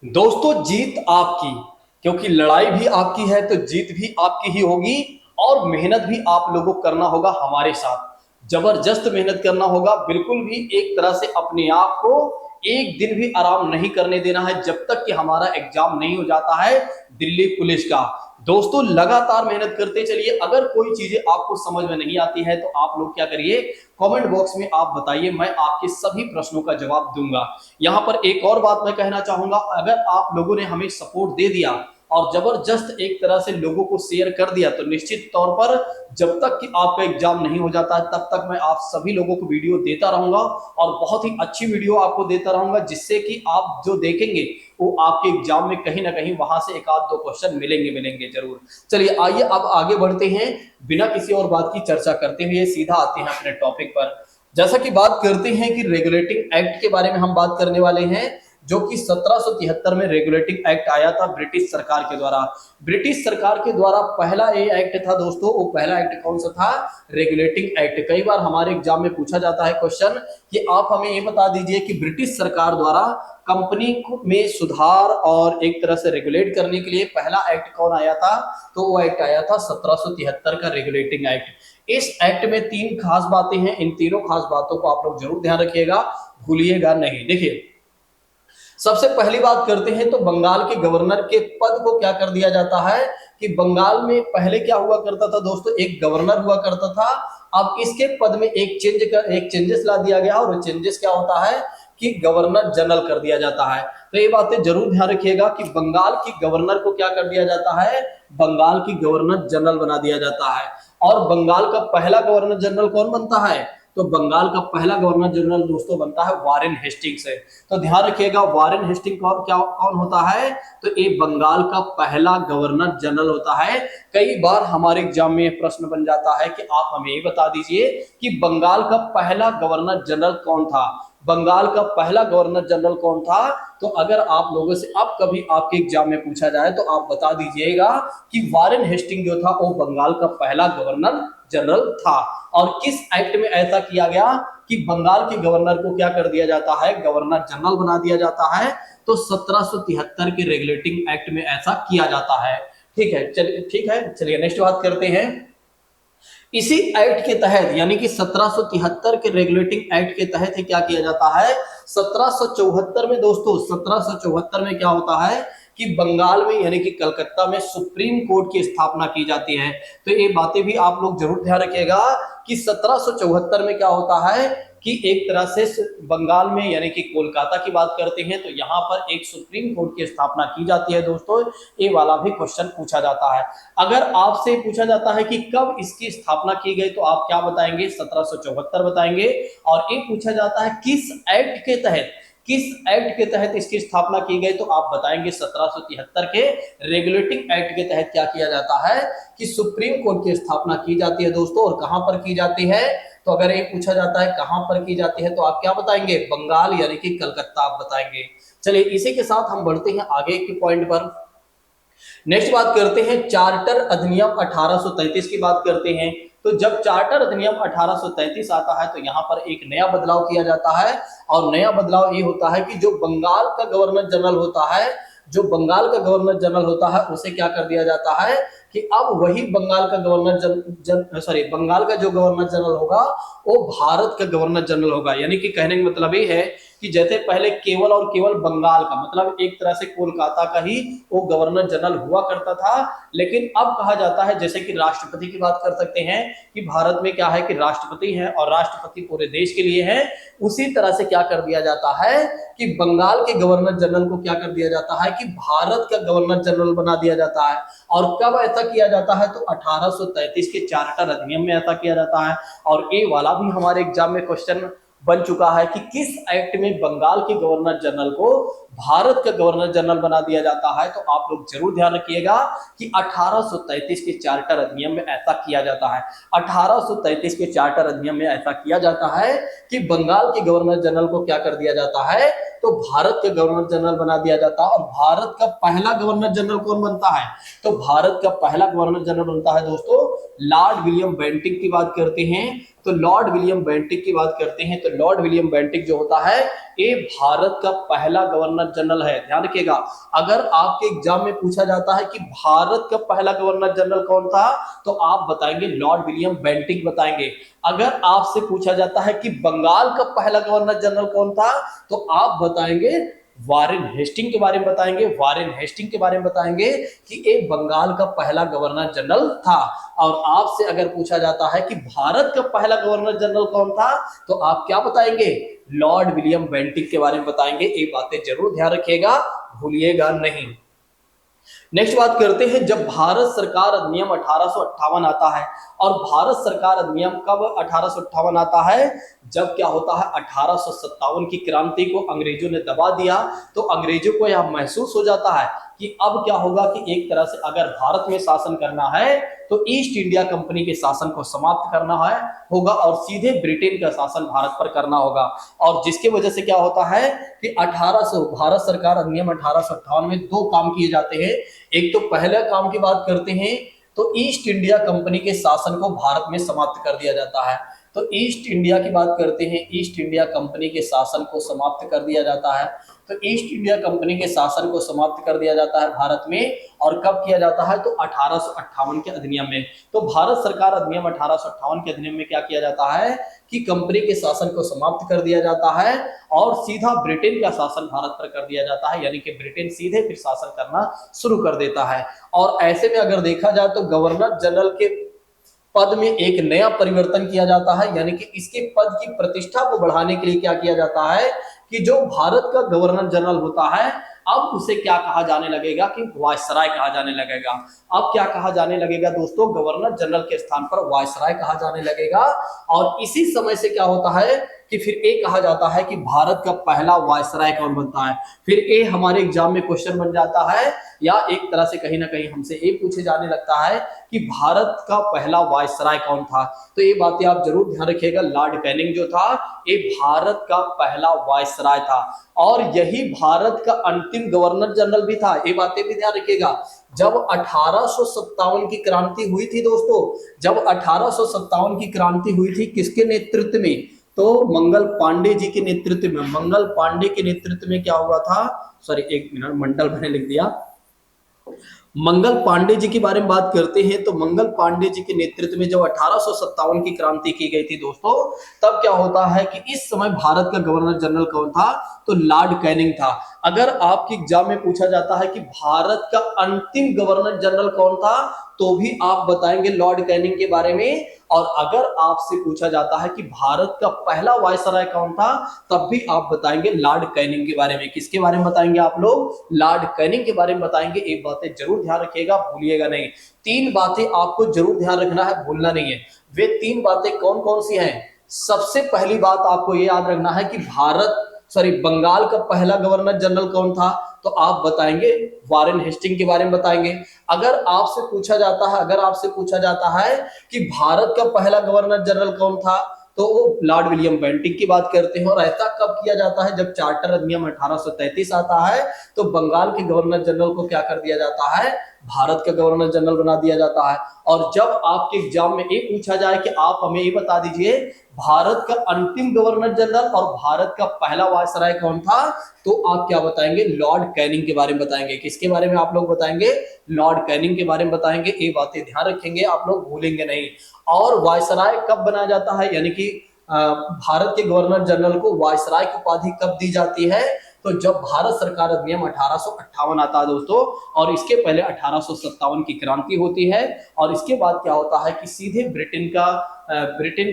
दोस्तों जीत आपकी, क्योंकि लड़ाई भी आपकी है तो जीत भी आपकी ही होगी। और मेहनत भी आप लोगों को करना होगा हमारे साथ, जबरदस्त मेहनत करना होगा। बिल्कुल भी एक तरह से अपने आप को एक दिन भी आराम नहीं करने देना है जब तक कि हमारा एग्जाम नहीं हो जाता है दिल्ली पुलिस का। दोस्तों लगातार मेहनत करते चलिए। अगर कोई चीजें आपको समझ में नहीं आती है तो आप लोग क्या करिए, कमेंट बॉक्स में आप बताइए, मैं आपके सभी प्रश्नों का जवाब दूंगा। यहां पर एक और बात मैं कहना चाहूंगा, अगर आप लोगों ने हमें सपोर्ट दे दिया और जबरदस्त एक तरह से लोगों को शेयर कर दिया तो निश्चित तौर पर जब तक कि आपका एग्जाम नहीं हो जाता है तब तक मैं आप सभी लोगों को वीडियो देता रहूंगा और बहुत ही अच्छी वीडियो आपको देता रहूंगा, जिससे कि आप जो देखेंगे वो आपके एग्जाम में कहीं ना कहीं वहां से एक आध दो क्वेश्चन मिलेंगे मिलेंगे जरूर। चलिए आइए अब आगे बढ़ते हैं, बिना किसी और बात की चर्चा करते हुए सीधा आते हैं अपने टॉपिक पर। जैसा कि बात करते हैं कि रेगुलेटिंग एक्ट के बारे में हम बात करने वाले हैं, जो कि 1773 में रेगुलेटिंग एक्ट आया था ब्रिटिश सरकार के द्वारा। ब्रिटिश सरकार के द्वारा पहला ये एक्ट था दोस्तों, वो पहला एक्ट कौन सा था? Regulating act. कई बार हमारे एग्जाम में पूछा जाता है क्वेश्चन कि आप हमें ये बता दीजिए कि ब्रिटिश सरकार द्वारा कंपनी में सुधार और एक तरह से रेगुलेट करने के लिए पहला एक्ट कौन आया था? तो वो एक्ट आया था 1773 का रेगुलेटिंग एक्ट। इस एक्ट में तीन खास बातें हैं, इन तीनों खास बातों को आप लोग जरूर ध्यान रखिएगा, भूलिएगा नहीं। देखिए सबसे पहली बात करते हैं तो बंगाल के गवर्नर के पद को क्या कर दिया जाता है कि बंगाल में पहले क्या हुआ करता था दोस्तों, एक गवर्नर हुआ करता था। अब इसके पद में एक चेंजेस ला दिया गया और चेंजेस क्या होता है कि गवर्नर जनरल कर दिया जाता है। तो ये बातें जरूर ध्यान रखिएगा कि बंगाल की गवर्नर को क्या कर दिया जाता है, बंगाल की गवर्नर जनरल बना दिया जाता है। और बंगाल का पहला गवर्नर जनरल कौन बनता है? तो बंगाल का पहला गवर्नर जनरल दोस्तों बनता है वारेन हेस्टिंग्स से। तो ध्यान रखिएगा वारेन हेस्टिंग कौन होता है? तो ये बंगाल का पहला गवर्नर जनरल होता है। कई बार हमारे एग्जाम में प्रश्न बन जाता है कि आप हमें ये बता दीजिए कि बंगाल का पहला गवर्नर जनरल कौन था, बंगाल का पहला गवर्नर जनरल कौन था। तो अगर आप लोगों से अब कभी आपके एग्जाम में पूछा जाए तो आप बता दीजिएगा कि वारेन हेस्टिंग जो था वो बंगाल का पहला गवर्नर जनरल था। और किस एक्ट में ऐसा किया गया कि बंगाल के गवर्नर को क्या कर दिया जाता है, गवर्नर जनरल बना दिया जाता है? तो 1773 के रेगुलेटिंग एक्ट में ऐसा किया जाता है। ठीक है, चलिए ठीक है, चलिए नेक्स्ट बात करते हैं। इसी एक्ट के तहत यानी कि 1773 के रेगुलेटिंग एक्ट के तहत ही क्या किया जाता है, 1774 में दोस्तों, 1774 में क्या होता है कि बंगाल में यानी कि कलकत्ता में सुप्रीम कोर्ट की स्थापना की जाती है। तो ये बातें भी आप लोग जरूर ध्यान रखिएगा कि 1774 में क्या होता है कि एक तरह से बंगाल में यानी कि कोलकाता की बात करते हैं तो यहाँ पर एक सुप्रीम कोर्ट की स्थापना की जाती है। दोस्तों ये वाला भी क्वेश्चन पूछा जाता है। अगर आपसे पूछा जाता है कि कब इसकी स्थापना की गई तो आप क्या बताएंगे, 1774 बताएंगे। और ये पूछा जाता है किस एक्ट के तहत, किस एक्ट के तहत इसकी स्थापना की गई तो आप बताएंगे 1773 के रेगुलेटिंग एक्ट के तहत क्या किया जाता है कि सुप्रीम कोर्ट की स्थापना की जाती है दोस्तों। और कहां पर की जाती है? तो अगर ये पूछा जाता है कहां पर की जाती है तो आप क्या बताएंगे, बंगाल यानी कि कलकत्ता आप बताएंगे। चलिए इसी के साथ हम बढ़ते हैं आगे के पॉइंट पर। नेक्स्ट बात करते हैं चार्टर अधिनियम 1833 की बात करते हैं। तो जब चार्टर अधिनियम 1833 आता है तो यहाँ पर एक नया बदलाव किया जाता है। और नया बदलाव ये होता है कि जो बंगाल का गवर्नर जनरल होता है, जो बंगाल का गवर्नर जनरल होता है उसे क्या कर दिया जाता है कि अब वही बंगाल का बंगाल का जो गवर्नर जनरल होगा वो भारत का गवर्नर जनरल होगा। यानी कि कहने का मतलब ये है कि जैसे पहले केवल और केवल बंगाल का मतलब एक तरह से कोलकाता का ही वो गवर्नर जनरल हुआ करता था, लेकिन अब कहा जाता है जैसे कि राष्ट्रपति की बात कर सकते हैं कि भारत में क्या है कि राष्ट्रपति है और राष्ट्रपति पूरे देश के लिए है। उसी तरह से क्या कर दिया जाता है कि बंगाल के गवर्नर जनरल को क्या कर दिया जाता है कि भारत का गवर्नर जनरल बना दिया जाता है। और कब ऐसा किया जाता है तो 1833 के चार्टर अधिनियम में ऐसा किया जाता है। और ये वाला भी हमारे एग्जाम में क्वेश्चन बन चुका है कि किस एक्ट में बंगाल के गवर्नर जनरल को भारत का गवर्नर जनरल बना दिया जाता है। तो आप लोग जरूर ध्यान रखिएगा कि 1833 के चार्टर अधिनियम में ऐसा किया जाता है। 1833 के चार्टर अधिनियम में ऐसा किया जाता है कि बंगाल के गवर्नर जनरल को क्या कर दिया जाता है तो भारत के गवर्नर जनरल बना दिया जाता है। और भारत का पहला गवर्नर जनरल कौन बनता है? तो भारत का पहला गवर्नर जनरल बनता है दोस्तों लॉर्ड विलियम बेंटिक की बात करते हैं। तो लॉर्ड विलियम बेंटिक की बात करते हैं तो लॉर्ड विलियम बेंटिक जो होता है ये भारत का पहला गवर्नर जनरल है। ध्यान रखिएगा, अगर आपके एग्जाम में पूछा जाता है कि भारत का पहला गवर्नर जनरल कौन था तो आप बताएंगे लॉर्ड विलियम बेंटिक बताएंगे। अगर आपसे पूछा जाता है कि बंगाल का पहला गवर्नर जनरल कौन था तो आप बताएंगे वारेन हेस्टिंग के बारे में बताएंगे। वारेन हेस्टिंग के बारे में बताएंगे कि एक बंगाल का पहला गवर्नर जनरल था। और आपसे अगर पूछा जाता है कि भारत का पहला गवर्नर जनरल कौन था तो आप क्या बताएंगे, लॉर्ड विलियम बेंटिक के बारे में बताएंगे। ये बातें जरूर ध्यान रखिएगा, भूलिएगा नहीं। नेक्स्ट बात करते हैं, जब भारत सरकार अधिनियम 1858 आता है, और भारत सरकार अधिनियम कब 1858 आता है, जब क्या होता है 1857 की क्रांति को अंग्रेजों ने दबा दिया। तो अंग्रेजों को यह महसूस हो जाता है कि अब क्या होगा कि एक तरह से अगर भारत में शासन करना है तो ईस्ट इंडिया कंपनी के शासन को समाप्त करना है होगा और सीधे ब्रिटेन का शासन भारत पर करना होगा। और जिसकी वजह से क्या होता है कि 1800 भारत सरकार अधिनियम 1858 में दो काम किए जाते हैं। एक तो पहला काम की बात करते हैं तो ईस्ट इंडिया कंपनी के शासन को भारत में समाप्त कर दिया जाता है। तो ईस्ट इंडिया की बात करते हैं, ईस्ट इंडिया कंपनी के शासन को समाप्त कर दिया जाता है। तो ईस्ट इंडिया कंपनी के शासन को समाप्त कर दिया जाता है भारत में, और कब किया जाता है तो 1858 के अधिनियम में। तो भारत सरकार अधिनियम 1858 के अधिनियम में क्या किया जाता है कि कंपनी के शासन को समाप्त कर दिया जाता है और सीधा ब्रिटेन का शासन भारत पर कर दिया जाता है, यानी कि ब्रिटेन सीधे फिर शासन करना शुरू कर देता है। और ऐसे में अगर देखा जाए तो गवर्नर जनरल के पद में एक नया परिवर्तन किया जाता है, यानी कि इसके पद की प्रतिष्ठा को बढ़ाने के लिए क्या किया जाता है कि जो भारत का गवर्नर जनरल होता है अब उसे क्या कहा जाने लगेगा कि वायसराय कहा जाने लगेगा। अब क्या कहा जाने लगेगा दोस्तों, गवर्नर जनरल के स्थान पर वायसराय कहा जाने लगेगा। और इसी समय से क्या होता है कि फिर ए कहा जाता है कि भारत का पहला वायसराय कौन बनता है। फिर ए हमारे एग्जाम में क्वेश्चन बन जाता है, या एक तरह से कहीं ना कहीं हमसे ये पूछे जाने लगता है कि भारत का पहला वायसराय कौन था। तो ये बातें आप जरूर ध्यान रखिएगा, लॉर्ड कैनिंग जो था ये भारत का पहला वायसराय था और यही भारत का अंतिम गवर्नर जनरल भी था। ये बातें भी ध्यान रखिएगा। जब 1857 की क्रांति हुई थी दोस्तों, जब 1857 की क्रांति हुई थी किसके नेतृत्व में, तो मंगल पांडे जी के नेतृत्व में। मंगल पांडे के नेतृत्व में क्या हुआ था, सॉरी एक मिनट, मंडल मैंने लिख दिया। मंगल पांडे जी के बारे में बात करते हैं तो मंगल पांडे जी के नेतृत्व में जब 1857 की क्रांति की गई थी दोस्तों, तब क्या होता है कि इस समय भारत का गवर्नर जनरल कौन था तो लॉर्ड कैनिंग था। अगर आपके एग्जाम में पूछा जाता है कि भारत का अंतिम गवर्नर जनरल कौन था तो भी आप बताएंगे लॉर्ड कैनिंग के बारे में। और अगर आपसे पूछा जाता है कि भारत का पहला वायसराय कौन था तब भी आप बताएंगे लॉर्ड कैनिंग के बारे में। किसके बारे में बताएंगे आप लोग, लॉर्ड कैनिंग के बारे में बताएंगे। एक बातें जरूर ध्यान रखिएगा, भूलिएगा नहीं। तीन बातें आपको जरूर ध्यान रखना है, भूलना नहीं है। वे तीन बातें कौन कौन सी हैं, सबसे पहली बात आपको यह याद रखना है कि बंगाल का पहला गवर्नर जनरल कौन था तो आप बताएंगे वारेन हेस्टिंग के बारे में बताएंगे। अगर आपसे पूछा जाता है कि भारत का पहला गवर्नर जनरल कौन था तो वो लॉर्ड विलियम बेंटिक की बात करते हैं। और ऐसा कब किया जाता है, जब चार्टर अधिनियम 1833 आता है तो बंगाल के गवर्नर जनरल को क्या कर दिया जाता है, भारत का गवर्नर जनरल बना दिया जाता है। और जब आपके एग्जाम में ये पूछा जाए कि आप हमें ये बता दीजिए भारत का अंतिम गवर्नर जनरल और भारत का पहला वायसराय कौन था तो आप क्या बताएंगे, लॉर्ड कैनिंग के बारे में बताएंगे। किसके बारे में आप लोग बताएंगे, लॉर्ड कैनिंग के बारे में बताएंगे। ये बातें ध्यान रखेंगे, आप लोग भूलेंगे नहीं। और वायसराय कब बनाया जाता है, यानी कि भारत के गवर्नर जनरल को वायसराय की उपाधि कब दी जाती है तो जब भारत सरकार अधिनियम 1858 आता है दोस्तों, और इसके पहले 1857 की क्रांति होती है। और इसके बाद क्या होता है कि सीधे ब्रिटेन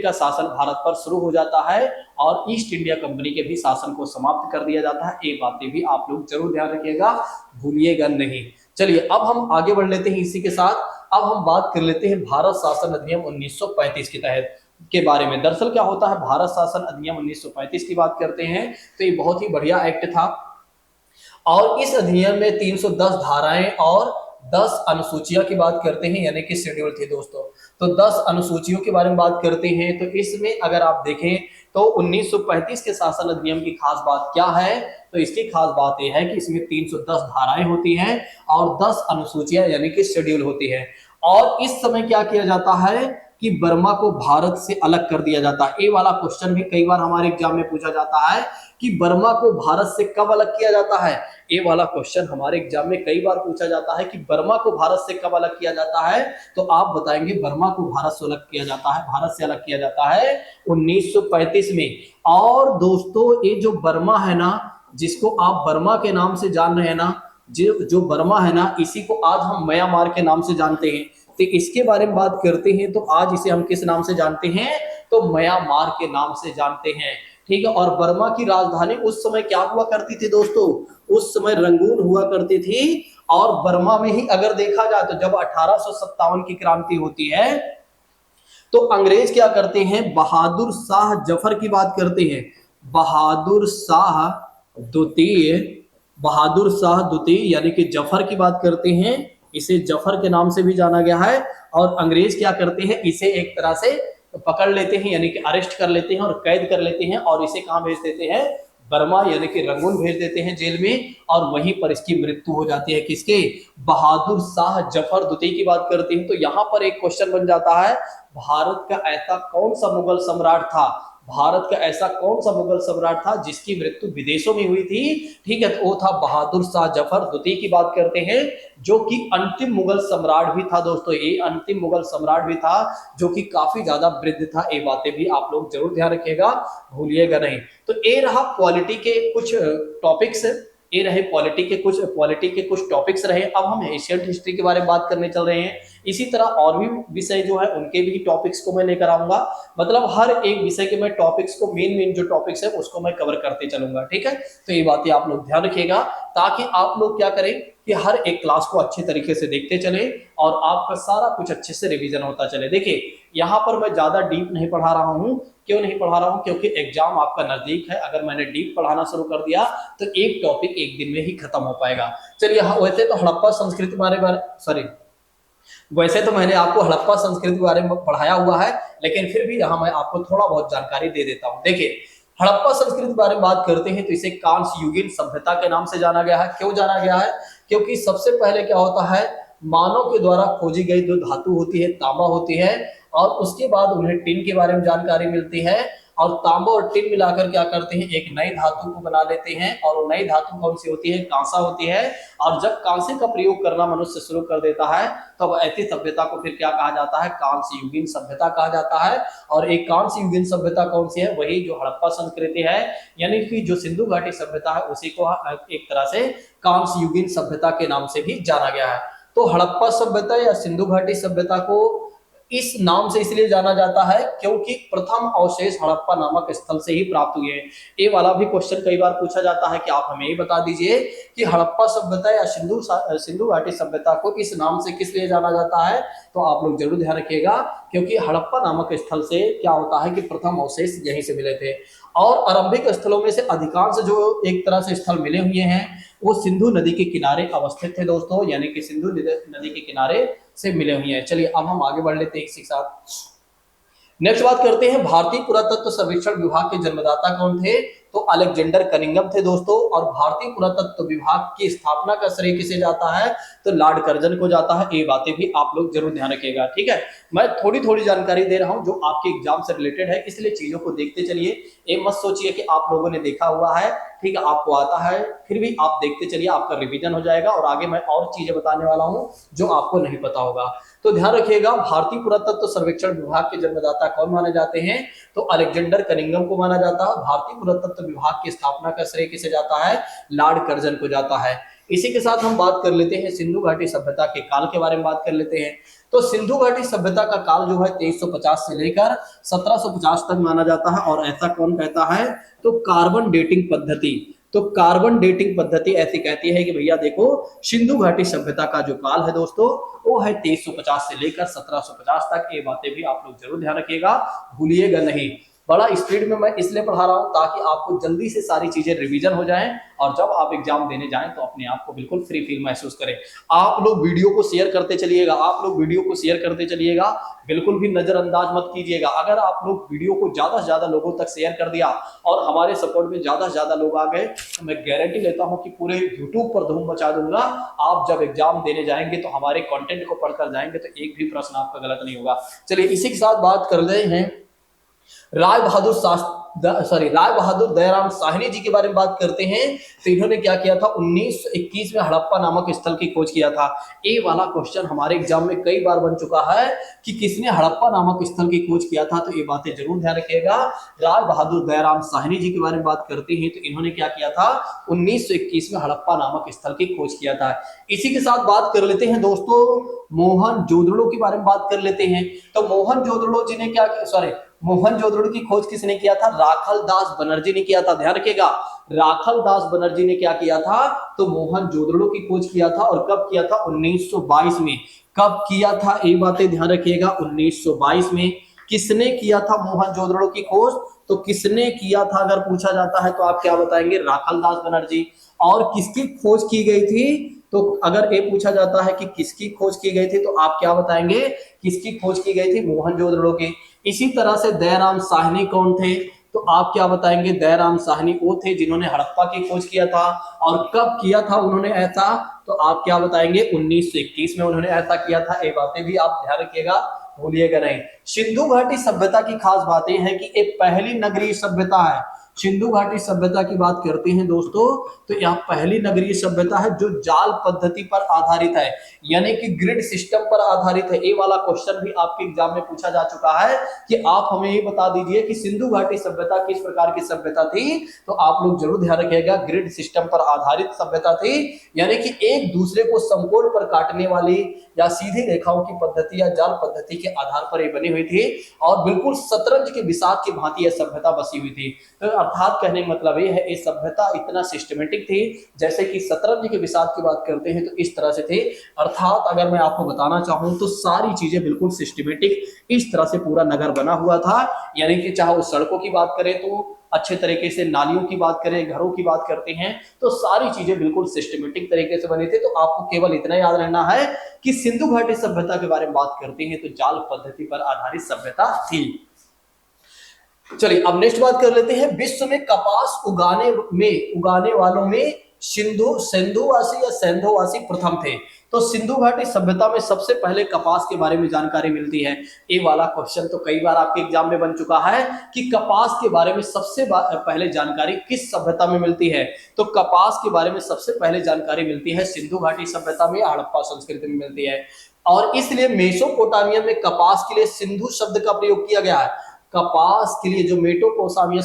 का शासन भारत पर शुरू हो जाता है और ईस्ट इंडिया कंपनी के भी शासन को समाप्त कर दिया जाता है। ये बातें भी आप लोग जरूर ध्यान रखिएगा, भूलिएगा नहीं। चलिए अब हम आगे बढ़ लेते हैं इसी के साथ। अब हम बात कर लेते हैं भारत शासन अधिनियम 1935 के तहत के बारे में। दरअसल क्या होता है, भारत शासन अधिनियम 1935 की बात करते हैं तो ये बहुत ही बढ़िया एक्ट था और इस अधिनियम में 310 धाराएं और 10 अनुसूचियां की बात करते हैं, यानी कि शेड्यूल थे दोस्तों। तो 10 अनुसूचियों के बारे में बात करते हैं। तो इसमें अगर आप देखें तो 1935 के शासन अधिनियम की खास बात क्या है, तो इसकी खास बात यह है कि इसमें 310 धाराएं होती हैं और 10 अनुसूचियां यानी कि शेड्यूल होती है। और इस समय क्या किया जाता है कि बर्मा को भारत से अलग कर दिया जाता है? ये वाला क्वेश्चन भी कई बार हमारे एग्जाम में पूछा जाता है कि बर्मा को भारत से कब अलग किया जाता है। ये वाला क्वेश्चन हमारे एग्जाम में कई बार पूछा जाता है कि बर्मा को भारत से कब अलग किया जाता है। तो आप बताएंगे बर्मा को भारत से अलग किया जाता है, भारत से अलग किया जाता है 1935 में। और दोस्तों ये जो बर्मा है ना, जिसको आप बर्मा के नाम से जान रहे हैं ना, जो बर्मा है ना, इसी को आज हम म्यांमार के नाम से जानते हैं। तो इसके बारे में बात करते हैं तो आज इसे हम किस नाम से जानते हैं? तो म्यांमार के नाम से जानते हैं। ठीक है। और बर्मा की राजधानी उस समय क्या हुआ करती थी दोस्तों? उस समय रंगून हुआ करती थी। और बर्मा में ही अगर देखा जाए तो जब 1857 की क्रांति होती है तो अंग्रेज क्या करते हैं? बहादुर शाह जफर की बात करते हैं। बहादुर शाह द्वितीय, बहादुर शाह द्वितीय यानी कि जफर की बात करते हैं। इसे जफर के नाम से भी जाना गया है। और अंग्रेज क्या करते हैं? इसे एक तरह से पकड़ लेते हैं, यानी कि अरेस्ट कर लेते हैं और कैद कर लेते हैं और इसे कहां भेज देते हैं? बर्मा यानी कि रंगून भेज देते हैं जेल में। और वहीं पर इसकी मृत्यु हो जाती है। किसके? बहादुर शाह जफर द्वितीय की बात करते हैं। तो यहां पर एक क्वेश्चन बन जाता है, भारत का ऐसा कौन सा मुगल सम्राट था, भारत का ऐसा कौन सा मुगल सम्राट था जिसकी मृत्यु विदेशों में हुई थी? ठीक है। तो वो था बहादुर शाह जफर द्वितीय की बात करते हैं, जो कि अंतिम मुगल सम्राट भी था दोस्तों। ये अंतिम मुगल सम्राट भी था जो कि काफी ज्यादा वृद्ध था। ये बातें भी आप लोग जरूर ध्यान रखिएगा, भूलिएगा नहीं। तो ये रहा पॉलिटी के कुछ टॉपिक्स, ये रहे पॉलिटी के कुछ टॉपिक्स रहे। अब हम एशियन हिस्ट्री के बारे में बात करने चल रहे हैं। इसी तरह और भी विषय जो है उनके भी टॉपिक्स को मैं लेकर आऊंगा। मतलब हर एक विषय के मैं टॉपिक्स को मेन जो टॉपिक्स है उसको मैं कवर करते चलूंगा। ठीक है। तो ये बातें आप लोग ध्यान रखिएगा ताकि आप लोग क्या करें कि हर एक क्लास को अच्छे तरीके से देखते चले और आपका सारा कुछ अच्छे से रिवीजन होता चले। देखिए यहाँ पर मैं ज्यादा डीप नहीं पढ़ा रहा हूँ। क्यों नहीं पढ़ा रहा हूँ? क्योंकि एग्जाम आपका नजदीक है। अगर मैंने डीप पढ़ाना शुरू कर दिया तो एक टॉपिक एक दिन में ही खत्म हो पाएगा। चलिए, वैसे तो हड़प्पा संस्कृति वैसे तो मैंने आपको हड़प्पा संस्कृति के बारे में पढ़ाया हुआ है, लेकिन फिर भी यहाँ मैं आपको थोड़ा बहुत जानकारी दे देता हूँ। देखिए हड़प्पा संस्कृति के बारे में बात करते हैं तो इसे कांस्य युगीन सभ्यता के नाम से जाना गया है। क्यों जाना गया है? क्योंकि सबसे पहले क्या होता है, मानव के द्वारा खोजी गई जो धातु होती है, तांबा होती है, और उसके बाद उन्हें टिन के बारे में जानकारी मिलती है। और तांबा और टिन मिलाकर क्या करते हैं? एक नई धातु को बना लेते हैं। और वो नई धातु कौन सी होती है? कांसा होती है। और जब कांसे का प्रयोग करना मनुष्य शुरू कर देता है तब तो ऐसी सभ्यता को फिर क्या कहा जाता है? कांस्य युगीन सभ्यता कहा जाता है। और एक कांस्य युगीन सभ्यता कौन सी है? वही जो हड़प्पा संस्कृति है, यानी कि जो सिंधु घाटी सभ्यता है उसी को एक तरह से कांस्य युगीन सभ्यता के नाम से भी जाना गया है। तो हड़प्पा सभ्यता या सिंधु घाटी सभ्यता को इस नाम से इसलिए जाना जाता है क्योंकि प्रथम अवशेष हड़प्पा नामक स्थल से ही प्राप्त हुए हैं। ये वाला भी क्वेश्चन कई बार पूछा जाता है कि आप हमें ये बता दीजिए कि हड़प्पा सभ्यता या सिंधु घाटी सभ्यता को इस नाम से किस लिए जाना जाता है। तो आप लोग जरूर ध्यान रखिएगा क्योंकि हड़प्पा नामक स्थल से क्या होता है कि प्रथम अवशेष यहीं से मिले थे। और आरंभिक स्थलों में से अधिकांश जो एक तरह से स्थल मिले हुए हैं वो सिंधु नदी के किनारे अवस्थित थे दोस्तों, यानी कि सिंधु नदी के किनारे से मिले हुए हैं। चलिए अब हम आगे बढ़ लेते हैं इसी के साथ। नेक्स्ट बात करते हैं, भारतीय पुरातत्व सर्वेक्षण विभाग के जन्मदाता कौन थे? तो अलेक्जेंडर कनिंघम थे दोस्तों। और भारतीय पुरातत्व विभाग की स्थापना का श्रेय किसे जाता है? तो लॉर्ड कर्जन को जाता है। ये बातें भी आप लोग जरूर ध्यान रखिएगा। ठीक है, मैं थोड़ी थोड़ी जानकारी दे रहा हूं जो आपके एग्जाम से रिलेटेड है, इसलिए चीजों को देखते चलिए। ये मत सोचिए कि आप लोगों ने देखा हुआ है, ठीक है, आपको आता है, फिर भी आप देखते चलिए, आपका रिवीजन हो जाएगा और आगे मैं और चीजें बताने वाला हूं जो आपको नहीं पता होगा। तो ध्यान रखिएगा, भारतीय पुरातत्व सर्वेक्षण विभाग के जन्मदाता कौन माने जाते हैं? तो अलेक्जेंडर कनिंघम को माना जाता है। भारतीय पुरातत्व विभाग की स्थापना का श्रेय किसे जाता है? लॉर्ड कर्जन को जाता है। इसी के साथ हम बात कर लेते हैं सिंधु घाटी सभ्यता के काल के बारे में बात कर लेते हैं। तो सिंधु घाटी सभ्यता का काल जो है 2350 से लेकर 1750 तक माना जाता है। और ऐसा कौन कहता है? तो कार्बन डेटिंग पद्धति, तो कार्बन डेटिंग पद्धति ऐसी कहती है कि भैया देखो सिंधु घाटी सभ्यता का जो काल है दोस्तों वो है 2350 से लेकर 1750 तक। ये बातें भी आप लोग जरूर ध्यान रखिएगा, भूलिएगा नहीं। बड़ा स्पीड में मैं इसलिए पढ़ा रहा हूं ताकि आपको जल्दी से सारी चीजें रिवीजन हो जाएं और जब आप एग्जाम देने जाएं तो अपने आप को बिल्कुल फ्री फील महसूस करें। आप लोग वीडियो को शेयर करते चलिएगा, आप लोग वीडियो को शेयर करते चलिएगा, बिल्कुल भी नजरअंदाज मत कीजिएगा। अगर आप लोग वीडियो को ज्यादा से ज्यादा लोगों तक शेयर कर दिया और हमारे सपोर्ट में ज्यादा से ज्यादा लोग आ गए तो मैं गारंटी लेता हूं कि पूरे यूट्यूब पर धूम मचा दूंगा। आप जब एग्जाम देने जाएंगे तो हमारे कंटेंट को पढ़कर जाएंगे तो एक भी प्रश्न आपका गलत नहीं होगा। चलिए इसी के साथ बात कर रहे हैं राय बहादुर दयाराम साहनी जी के बारे में बात करते हैं। तो इन्होंने क्या किया था, 1921 में हड़प्पा नामक स्थल की खोज किया था। ये वाला क्वेश्चन हमारे एग्जाम में कई बार बन चुका है कि किसने हड़प्पा नामक स्थल की खोज किया था, तो ये बातें जरूर ध्यान रखिएगा। राय बहादुर दयाराम साहनी जी के बारे में बात करते हैं तो इन्होंने क्या किया था, 1921 में हड़प्पा नामक स्थल की खोज किया था। इसी के साथ बात कर लेते हैं दोस्तों मोहनजोदड़ो के बारे में बात कर लेते हैं। तो मोहनजोदड़ो जी ने क्या, सॉरी मोहनजोदड़ो की खोज किसने किया था, राखल दास बनर्जी ने किया था। ध्यान रखिएगा, राखल दास बनर्जी ने क्या किया था, तो मोहनजोदड़ो की खोज किया था। और कब किया था, 1922 में। कब किया था, ये बातें ध्यान रखिएगा, 1922 में। किसने किया था मोहनजोदड़ो की खोज, तो किसने किया था अगर पूछा जाता है तो आप क्या बताएंगे, राखल दास बनर्जी। और किसकी खोज की गई थी, तो अगर ये पूछा जाता है कि किसकी खोज की गई थी तो आप क्या बताएंगे, किसकी खोज की गई थी, मोहनजोदड़ो की। इसी तरह से दयाराम साहनी कौन थे, तो आप क्या बताएंगे, दयाराम साहनी वो थे जिन्होंने हड़प्पा की खोज किया था। और कब किया था उन्होंने ऐसा, तो आप क्या बताएंगे, 1921 में उन्होंने ऐसा किया था। ये बातें भी आप ध्यान रखिएगा, भूलिएगा नहीं। सिंधु घाटी सभ्यता की खास बातें हैं कि एक पहली नगरीय सभ्यता है। सिंधु घाटी सभ्यता की बात करते हैं दोस्तों, तो यह पहली नगरीय सभ्यता है जो जाल पद्धति पर आधारित है, यानी कि ग्रिड सिस्टम पर आधारित है। ये वाला क्वेश्चन भी आपके एग्जाम में पूछा जा चुका है कि आप हमें ये बता दीजिए कि सिंधु घाटी सभ्यता किस प्रकार की सभ्यता थी, तो आप लोग जरूर ध्यान रखिएगा, ग्रिड सिस्टम पर आधारित सभ्यता थी, यानी कि एक दूसरे को समकोण पर काटने वाली या सीधी रेखाओं की पद्धति या जाल पद्धति के आधार पर ये बनी हुई थी। और बिल्कुल शतरंज के बिसात की भांति यह सभ्यता बसी हुई थी। तो अर्थात कहने का मतलब ये है, ये सभ्यता इतना सिस्टमेटिक थी, जैसे कि शतरंज के बिसात की बात करते हैं तो इस तरह से थे। अर्थात अगर मैं आपको बताना चाहूं तो सारी चीजें बिल्कुल सिस्टमेटिक इस तरह से पूरा नगर बना हुआ था। यानी कि चाहे वो सड़कों की बात करें तो अच्छे तरीके से, नालियों की बात करें, घरों की बात करते हैं तो सारी चीजें बिल्कुल सिस्टमेटिक तरीके से बनी थी। तो आपको केवल इतना याद रहना है कि सिंधु घाटी सभ्यता के बारे में बात करते हैं तो जाल पद्धति पर आधारित सभ्यता थी। चलिए अब नेक्स्ट बात कर लेते हैं, विश्व में कपास उगाने वालों में सिंधुवासी या सैंधोवासी प्रथम थे। तो सिंधु घाटी सभ्यता में सबसे पहले कपास के बारे में जानकारी मिलती है। ये वाला क्वेश्चन तो कई बार आपके एग्जाम में बन चुका है कि कपास के बारे में सबसे पहले जानकारी किस सभ्यता में मिलती है, तो कपास के बारे में सबसे पहले जानकारी मिलती है सिंधु घाटी सभ्यता में, हड़प्पा संस्कृति में मिलती है। और इसलिए मेसोपोटामिया में कपास के लिए सिंधु शब्द का प्रयोग किया गया है। कपास के लिए जो मेसोपोटामिया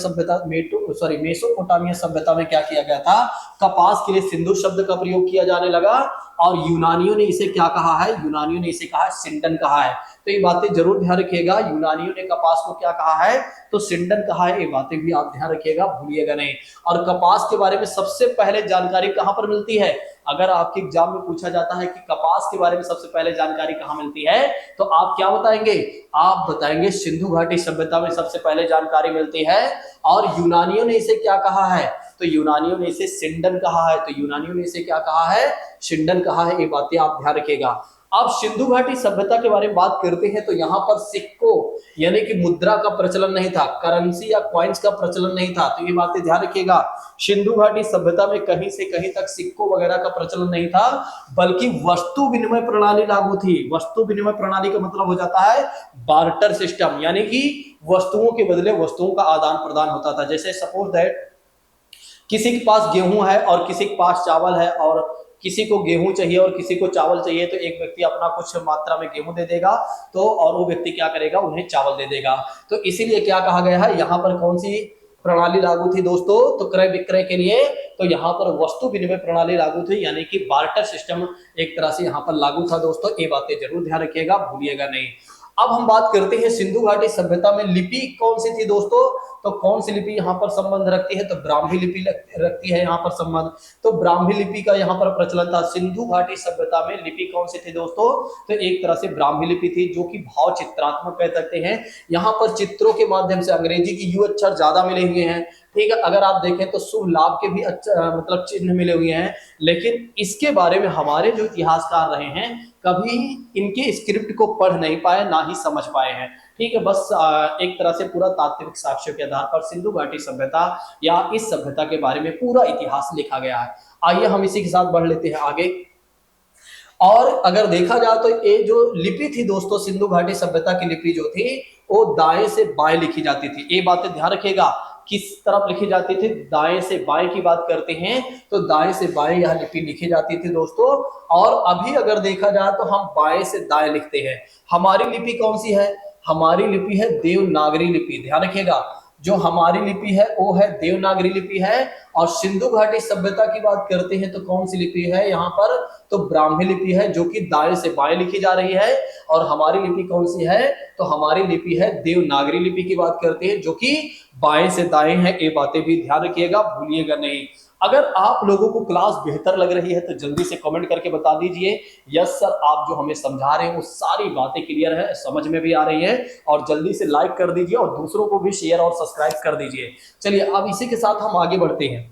सभ्यता में क्या किया गया था, कपास के लिए सिंधु शब्द का प्रयोग किया जाने लगा। और यूनानियों ने इसे क्या कहा है, यूनानियों ने इसे कहा है सिंडन कहा है। तो ये बातें जरूर ध्यान रखिएगा, यूनानियों ने कपास को क्या कहा है, तो सिंडन कहा है। ये बातें भी आप ध्यान रखिएगा, भूलिएगा नहीं। और कपास के बारे में सबसे पहले जानकारी कहां पर मिलती है, अगर आपके एग्जाम में पूछा जाता है कि कपास के बारे में सबसे पहले जानकारी कहां मिलती है, तो आप क्या बताएंगे, आप बताएंगे सिंधु घाटी सभ्यता में सबसे पहले जानकारी मिलती है। और यूनानियों ने इसे क्या कहा है, तो यूनानियों ने इसे सिंडन कहा है। तो यूनानियों ने इसे क्या कहा है, सिंडन कहा है। ये बातें आप ध्यान रखिएगा। अब सिंधु घाटी सभ्यता के बारे में बात करते हैं तो यहाँ पर सिक्कों यानी कि मुद्रा का प्रचलन नहीं था, करेंसी या कॉइन्स का प्रचलन नहीं था। तो ये बातें ध्यान रखिएगा, सिंधु घाटी सभ्यता में कहीं से कहीं तक सिक्कों वगैरह का प्रचलन नहीं था, बल्कि वस्तु विनिमय प्रणाली लागू थी। वस्तु विनिमय प्रणाली का मतलब हो जाता है बार्टर सिस्टम, यानी कि वस्तुओं के बदले वस्तुओं का आदान प्रदान होता था। जैसे सपोज दैट किसी के पास गेहूं है और किसी के पास चावल है, और किसी को गेहूं चाहिए और किसी को चावल चाहिए, तो एक व्यक्ति अपना कुछ मात्रा में गेहूं दे देगा तो और वो व्यक्ति क्या करेगा, उन्हें चावल दे देगा। तो इसीलिए क्या कहा गया है, यहाँ पर कौन सी प्रणाली लागू थी दोस्तों, तो क्रय विक्रय के लिए तो यहाँ पर वस्तु विनिमय प्रणाली लागू थी, यानी कि बार्टर सिस्टम एक तरह से यहाँ पर लागू था दोस्तों। ये बातें जरूर ध्यान रखिएगा, भूलिएगा नहीं। अब हम बात करते हैं सिंधु घाटी सभ्यता में लिपि कौन सी थी दोस्तों। तो कौन सी लिपि यहाँ पर संबंध रखती है, तो ब्राह्मी लिपि रखती है यहाँ पर संबंध। तो ब्राह्मी लिपि का यहाँ पर प्रचलन था। सिंधु घाटी सभ्यता में लिपि कौन सी थी दोस्तों, तो एक तरह से ब्राह्मी लिपि थी, जो कि भाव चित्रात्मक कह सकते हैं। यहाँ पर चित्रों के माध्यम से अंग्रेजी की यू अक्षर ज्यादा मिले हुए हैं, ठीक है। अगर आप देखें तो शुभ लाभ के भी मतलब चिन्ह मिले हुए हैं, लेकिन इसके बारे में हमारे जो इतिहासकार रहे हैं कभी इनके स्क्रिप्ट को पढ़ नहीं पाए, ना ही समझ पाए हैं, ठीक है। बस एक तरह से पूरा तात्विक साक्ष्यों के आधार पर सिंधु घाटी सभ्यता या इस सभ्यता के बारे में पूरा इतिहास लिखा गया है। आइए हम इसी के साथ बढ़ लेते हैं आगे। और अगर देखा जाए तो ये जो लिपि थी दोस्तों, सिंधु घाटी सभ्यता की लिपि जो थी वो दाएं से बाएं लिखी जाती थी। ये बातें ध्यान रखिएगा, किस तरफ लिखी जाती थी, दाएं से बाएं की बात करते हैं तो दाएं से बाएं यह लिपि लिखी जाती थी दोस्तों। और अभी अगर देखा जाए तो हम बाएं से दाएं लिखते हैं। हमारी लिपि कौन सी है, हमारी लिपि है देवनागरी लिपि। ध्यान रखिएगा, जो हमारी लिपि है वो है देवनागरी लिपि है। और सिंधु घाटी सभ्यता की बात करते हैं तो कौन सी लिपि है यहाँ पर, तो ब्राह्मी लिपि है, जो कि दाएं से बाएं लिखी जा रही है। और हमारी लिपि कौन सी है, तो हमारी लिपि है देवनागरी लिपि की बात करते हैं, जो कि बाएं से दाएं है। ये बातें भी ध्यान रखिएगा, भूलिएगा नहीं। अगर आप लोगों को क्लास बेहतर लग रही है तो जल्दी से कमेंट करके बता दीजिए यस सर, आप जो हमें समझा रहे हैं वो सारी बातें क्लियर है, समझ में भी आ रही है। और जल्दी से लाइक कर दीजिए और दूसरों को भी शेयर और सब्सक्राइब कर दीजिए। चलिए अब इसी के साथ हम आगे बढ़ते हैं।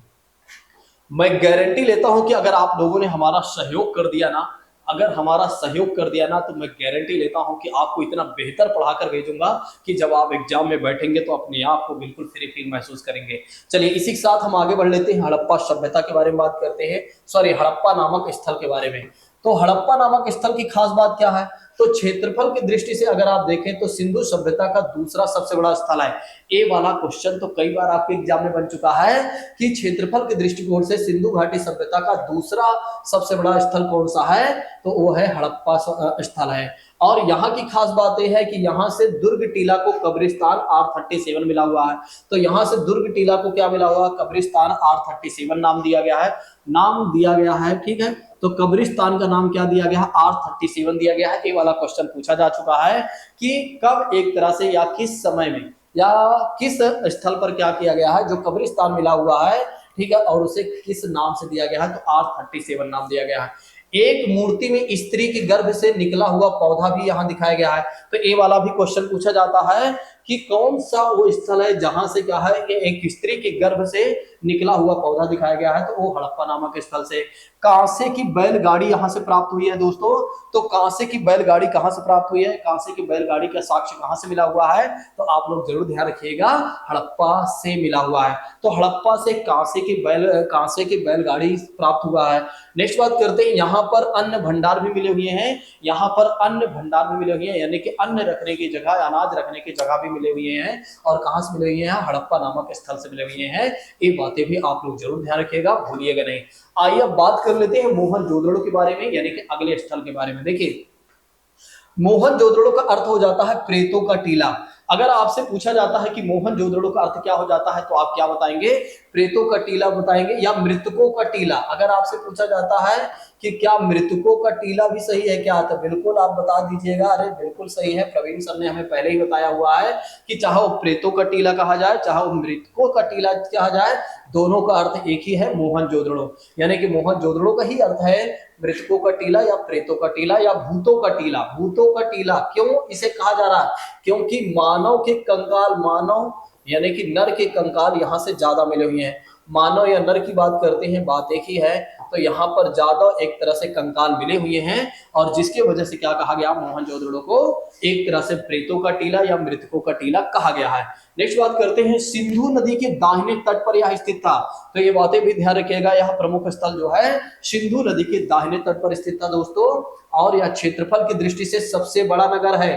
मैं गारंटी लेता हूं कि अगर आप लोगों ने हमारा सहयोग कर दिया ना, अगर हमारा सहयोग कर दिया ना, तो मैं गारंटी लेता हूं कि आपको इतना बेहतर पढ़ाकर भेजूंगा कि जब आप एग्जाम में बैठेंगे तो अपने आप को बिल्कुल फ्री फील महसूस करेंगे। चलिए इसी के साथ हम आगे बढ़ लेते हैं, हड़प्पा सभ्यता के बारे में बात करते हैं, सॉरी हड़प्पा नामक स्थल के बारे में। तो हड़प्पा नामक स्थल की खास बात क्या है, तो क्षेत्रफल की दृष्टि से अगर आप देखें तो सिंधु सभ्यता का दूसरा सबसे बड़ा स्थल है। ये वाला क्वेश्चन तो कई बार आपके एग्जाम में बन चुका है कि क्षेत्रफल के दृष्टिकोण से सिंधु घाटी सभ्यता का दूसरा सबसे बड़ा स्थल कौन सा है, तो वो है हड़प्पा स्थल है। और यहाँ की खास बात यह है कि यहाँ से दुर्ग टीला को कब्रिस्तान R37 मिला हुआ है। तो यहाँ से दुर्ग टीला को क्या मिला हुआ, कब्रिस्तान R37 नाम दिया गया है, ठीक है। तो कब्रिस्तान का नाम क्या दिया गया है, R37 दिया गया है। ये वाला क्वेश्चन पूछा जा चुका है कि कब एक तरह से या किस समय में या किस स्थल पर क्या किया गया है, जो कब्रिस्तान मिला हुआ है, ठीक है, और उसे किस नाम से दिया गया है, तो R37 नाम दिया गया है। एक मूर्ति में स्त्री के गर्भ से निकला हुआ पौधा भी यहाँ दिखाया गया है। तो ये वाला भी क्वेश्चन पूछा जाता है कि कौन सा वो स्थल है जहां से क्या है कि एक स्त्री के गर्भ से निकला हुआ पौधा दिखाया गया है, तो वो हड़प्पा नामक स्थल से। कांसे की बैलगाड़ी यहाँ से प्राप्त हुई है दोस्तों। तो कांसे की बैलगाड़ी कहाँ से प्राप्त हुई है, कांसे की बैलगाड़ी का साक्ष्य कहाँ से मिला हुआ है, तो आप लोग जरूर ध्यान रखिएगा, हड़प्पा से मिला हुआ है। तो हड़प्पा से कांसे की बैलगाड़ी प्राप्त हुआ है। नेक्स्ट बात करते हैं, यहाँ पर अन्न भंडार भी मिले हुए हैं, यहाँ पर अन्न भंडार भी मिले हुए हैं, यानी कि अन्न रखने की जगह, अनाज रखने की जगह भी मिले हुए हैं। और कहाँ से मिले हुए हैं, हड़प्पा नामक स्थल से मिले हुए हैं। ये बातें भी आप लोग जरूर ध्यान रखिएगा, भूलिएगा नहीं। आइए अब बात कर लेते हैं मोहनजोदड़ो के बारे में, यानी कि अगले स्थल के बारे में। देखिए मोहनजोदड़ो का अर्थ हो जाता है प्रेतों का टीला। अगर आपसे पूछा जाता है कि मोहनजोदड़ो का अर्थ क्या हो जाता है, तो आप क्या बताएंगे, प्रेतों का टीला बताएंगे या मृतकों का टीला। अगर आपसे पूछा जाता है कि क्या मृतकों का टीला भी सही है क्या, तो बिल्कुल आप बता दीजिएगा, अरे बिल्कुल सही है। प्रवीण सर ने हमें पहले ही बताया हुआ है कि चाहे वो प्रेतों का टीला कहा जाए, चाहे वो मृतकों का टीला कहा जाए, दोनों का अर्थ एक ही है, मोहनजोदड़ो। यानी कि मोहनजोदड़ो का ही अर्थ है मृतकों का टीला या प्रेतों का टीला या भूतों का टीला। भूतों का टीला क्यों इसे कहा जा रहा है, क्योंकि मानव के कंकाल, मानव यानी कि नर के कंकाल यहाँ से ज्यादा मिले हुए हैं। मानव या नर की बात करते हैं, बात एक ही है, तो यहाँ पर ज्यादा एक तरह से कंकाल मिले हुए हैं, और जिसके वजह से क्या कहा गया, मोहनजोदड़ो को एक तरह से प्रेतों का टीला या मृतकों का टीला कहा गया है। नेक्स्ट बात करते हैं, सिंधु नदी के दाहिने तट पर यह स्थित था। तो ये बातें भी ध्यान रखिएगा, यह प्रमुख स्थल जो है सिंधु नदी के दाहिने तट पर स्थित था दोस्तों। और यह क्षेत्रफल की दृष्टि से सबसे बड़ा नगर है।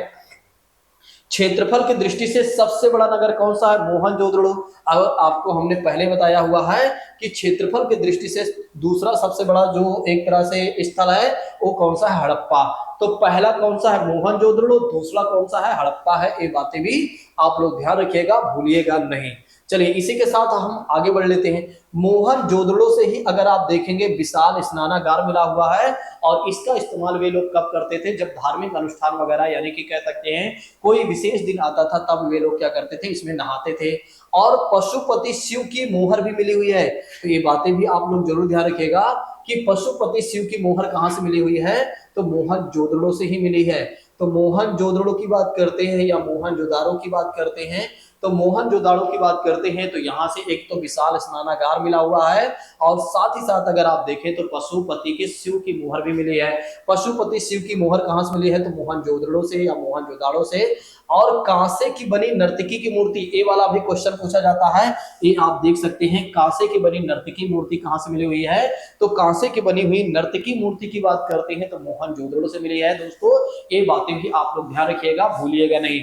क्षेत्रफल की दृष्टि से सबसे बड़ा नगर कौन सा है, मोहनजोदड़ो। अब आपको हमने पहले बताया हुआ है कि क्षेत्रफल की दृष्टि से दूसरा सबसे बड़ा जो एक तरह से स्थल है वो कौन सा है, हड़प्पा। तो पहला कौन सा है, मोहनजोदड़ो, दूसरा कौन सा है, हड़प्पा है। ये बातें भी आप लोग ध्यान रखिएगा, भूलिएगा नहीं। चलिए इसी के साथ हम आगे बढ़ लेते हैं। मोहनजोदड़ो से ही अगर आप देखेंगे विशाल स्नानागार मिला हुआ है, और इसका इस्तेमाल वे लोग कब करते थे, जब धार्मिक अनुष्ठान वगैरह यानी कि कह सकते हैं कोई विशेष दिन आता था तब वे लोग क्या करते थे, इसमें नहाते थे। और पशुपति शिव की मोहर भी मिली हुई है, तो ये बातें भी आप लोग जरूर ध्यान रखिएगा कि पशुपति शिव की मोहर कहां से मिली हुई है, तो मोहनजोदड़ो से ही मिली है। तो मोहनजोदड़ो की बात करते हैं या मोहनजोदाड़ो की बात करते हैं, तो मोहनजोदाड़ो की बात करते हैं तो यहाँ से एक तो विशाल स्नानागार मिला हुआ है, और साथ ही साथ अगर आप देखें तो पशुपति के शिव की मोहर भी मिली है। पशुपति शिव की मोहर कहां से मिली है, तो मोहनजोदड़ो से या मोहनजोदाड़ो से। और कांसे की बनी नर्तकी की मूर्ति, ये वाला भी क्वेश्चन पूछा जाता है, ये आप देख सकते हैं। कांसे की बनी नर्तकी मूर्ति कहां से मिली हुई है, तो कांसे की बनी हुई नर्तकी मूर्ति की बात करते हैं तो मोहनजोदड़ो से मिली है दोस्तों। ये बातें भी आप लोग ध्यान रखिएगा, भूलिएगा नहीं।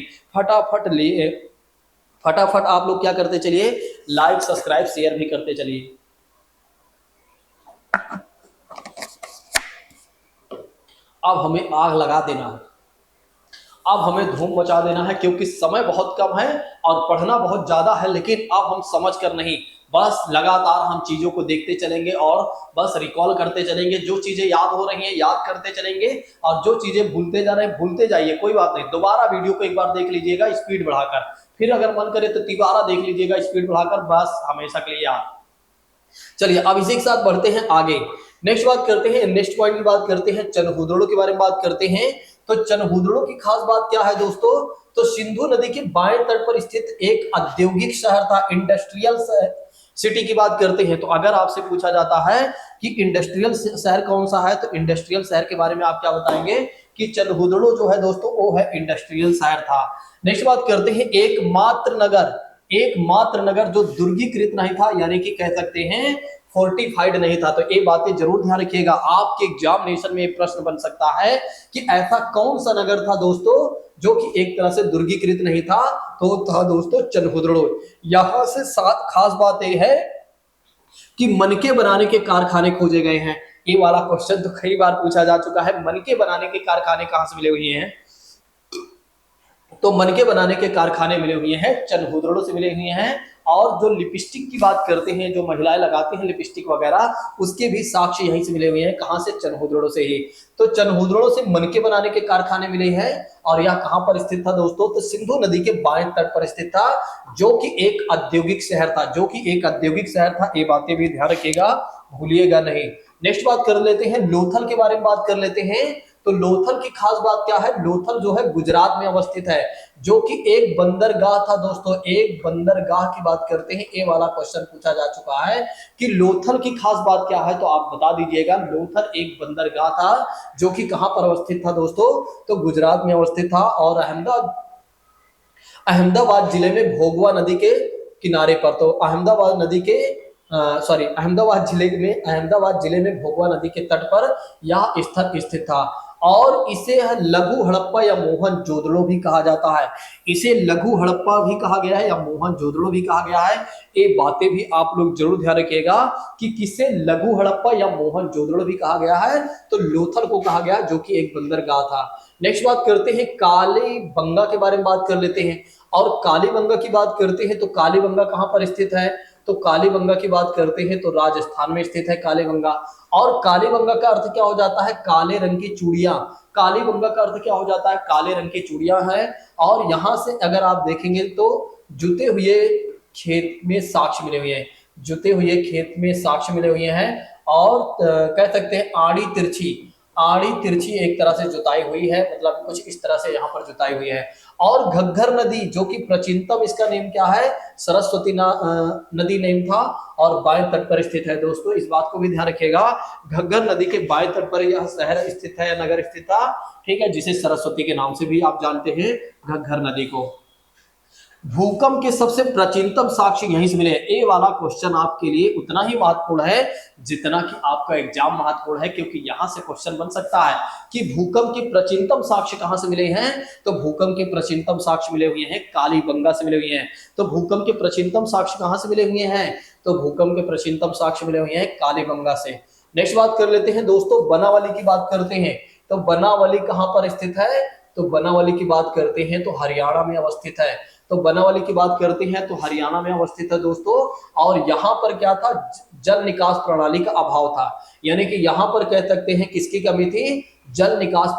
फटाफट आप लोग क्या करते चलिए, लाइक सब्सक्राइब शेयर भी करते चलिए। अब हमें आग लगा देना है, अब हमें धूम मचा देना है, क्योंकि समय बहुत कम है और पढ़ना बहुत ज्यादा है, लेकिन अब हम समझ कर नहीं, बस लगातार हम चीजों को देखते चलेंगे और बस रिकॉल करते चलेंगे। जो चीजें याद हो रही हैं याद करते चलेंगे, और जो चीजें भूलते जा रहे हैं भूलते जाइए, कोई बात नहीं। दोबारा वीडियो को एक बार देख लीजिएगा स्पीड बढ़ाकर, फिर अगर मन करे तो तिबारा देख लीजिएगा स्पीड बढ़ाकर, बस हमेशा के लिए याद। चलिए अब इसी के साथ बढ़ते हैं आगे। नेक्स्ट बात करते हैं, नेक्स्ट पॉइंट की बात करते हैं, चनहुदड़ो के बारे में बात करते हैं। तो चनहुदड़ो की खास बात क्या है दोस्तों, तो सिंधु नदी के बाएं तट पर स्थित एक औद्योगिक शहर था, इंडस्ट्रियल सिटी की बात करते हैं। तो अगर आपसे पूछा जाता है कि इंडस्ट्रियल शहर कौन सा है, तो इंडस्ट्रियल शहर के बारे में आप क्या बताएंगे कि चनहुदड़ो जो है दोस्तों वो है इंडस्ट्रियल शहर था। नेक्स्ट बात करते हैं, एकमात्र नगर जो दुर्गीकृत नहीं था, यानी कि कह सकते हैं फोर्टिफाइड नहीं था। तो ये बातें जरूर ध्यान रखिएगा, आपके एग्जामिनेशन में प्रश्न बन सकता है कि ऐसा कौन सा नगर था दोस्तों जो कि एक तरह से दुर्गीकृत नहीं था, तो था दोस्तों चनहुदड़ो। यहां से सात खास बात यह है कि मनके बनाने के कारखाने खोजे गए हैं। ये वाला क्वेश्चन तो कई बार पूछा जा चुका है, मनके बनाने के कारखाने कहां से मिले हुए हैं, तो मनके बनाने के कारखाने मिले हुए हैं चनहुदड़ो से मिले हुए हैं। और जो लिपस्टिक की बात करते हैं, जो महिलाएं लगाती हैं लिपस्टिक वगैरह, उसके भी साक्ष्य यहीं से मिले हुए हैं, कहां से, चनहुदड़ो से ही। तो चनहुदड़ो से मनके बनाने के कारखाने मिले हैं, और यह कहां पर स्थित था दोस्तों, तो सिंधु नदी के बाएं तट पर स्थित था, जो कि एक औद्योगिक शहर था। ये बातें भी ध्यान रखिएगा, भूलिएगा नहीं। नेक्स्ट बात कर लेते हैं, लोथल के बारे में बात कर लेते हैं। तो लोथल की खास बात क्या है, लोथल जो है गुजरात में अवस्थित है, जो कि एक बंदरगाह था दोस्तों, एक बंदरगाह की बात करते हैं। ये वाला क्वेश्चन पूछा जा चुका है कि लोथल की खास बात क्या है, तो आप बता दीजिएगा। लोथल एक बंदरगाह था जो कि कहां पर अवस्थित था दोस्तों, तो गुजरात में अवस्थित था, और अहमदाबाद जिले में भोगवा नदी के किनारे पर। तो अहमदाबाद जिले में भोगवा नदी के तट पर यह स्थल स्थित था। और इसे लघु हड़प्पा या मोहनजोदड़ो भी कहा जाता है, इसे लघु हड़प्पा भी कहा गया है या मोहनजोदड़ो भी कहा गया है। ये बातें भी आप लोग जरूर ध्यान रखिएगा कि किसे लघु हड़प्पा या मोहनजोदड़ो भी कहा गया है, तो लोथल को कहा गया, जो कि एक बंदरगाह था। नेक्स्ट बात करते हैं, कालीबंगा के बारे में बात कर लेते हैं। और कालीबंगा की बात करते हैं तो कालीबंगा कहां पर स्थित है, तो कालीबंगा की बात करते हैं तो राजस्थान में स्थित है कालीबंगा। और कालीबंगा का अर्थ क्या हो जाता है, काले रंग की चूड़ियां। कालीबंगा का अर्थ क्या हो जाता है, काले रंग की चूड़ियां हैं। और यहां से अगर आप देखेंगे तो जुते हुए खेत में साक्ष्य मिले हुए हैं, जुते हुए खेत में साक्ष्य मिले हुए हैं। और कह सकते हैं आड़ी तिरछी एक तरह से जुताई हुई है, मतलब कुछ इस तरह से यहाँ पर जुताई हुई है। और घग्गर नदी जो कि प्राचीनतम, इसका नेम क्या है, सरस्वती नदी नेम था, और बाएं तट पर स्थित है दोस्तों, इस बात को भी ध्यान रखिएगा। घग्गर नदी के बाएं तट पर यह शहर स्थित है या नगर स्थित था, ठीक है, जिसे सरस्वती के नाम से भी आप जानते हैं, घग्गर नदी को। भूकंप के सबसे प्राचीनतम साक्ष्य यहीं से मिले। ये वाला क्वेश्चन आपके लिए उतना ही महत्वपूर्ण है जितना कि आपका एग्जाम महत्वपूर्ण है, क्योंकि यहां से क्वेश्चन बन सकता है कि भूकंप के प्राचीनतम साक्ष्य कहां से मिले हैं, तो भूकंप के प्राचीनतम साक्ष्य मिले हुए हैं कालीबंगा से मिले हुए हैं। तो भूकंप के प्राचीनतम साक्ष्य कहां से मिले हुए हैं, तो भूकंप के प्राचीनतम साक्ष्य मिले हुए हैं कालीबंगा से। नेक्स्ट बात कर लेते हैं दोस्तों, बनावली की बात करते हैं। तो बनावली कहां पर स्थित है, तो बनावली की बात करते हैं तो हरियाणा में अवस्थित है। तो बनावली की बात करते हैं तो हरियाणा में अवस्थित है दोस्तों। और यहाँ पर क्या था, जल निकास प्रणाली का अभाव था, यानी कि यहाँ पर कह सकते हैं किसकी कमी थी, जल निकास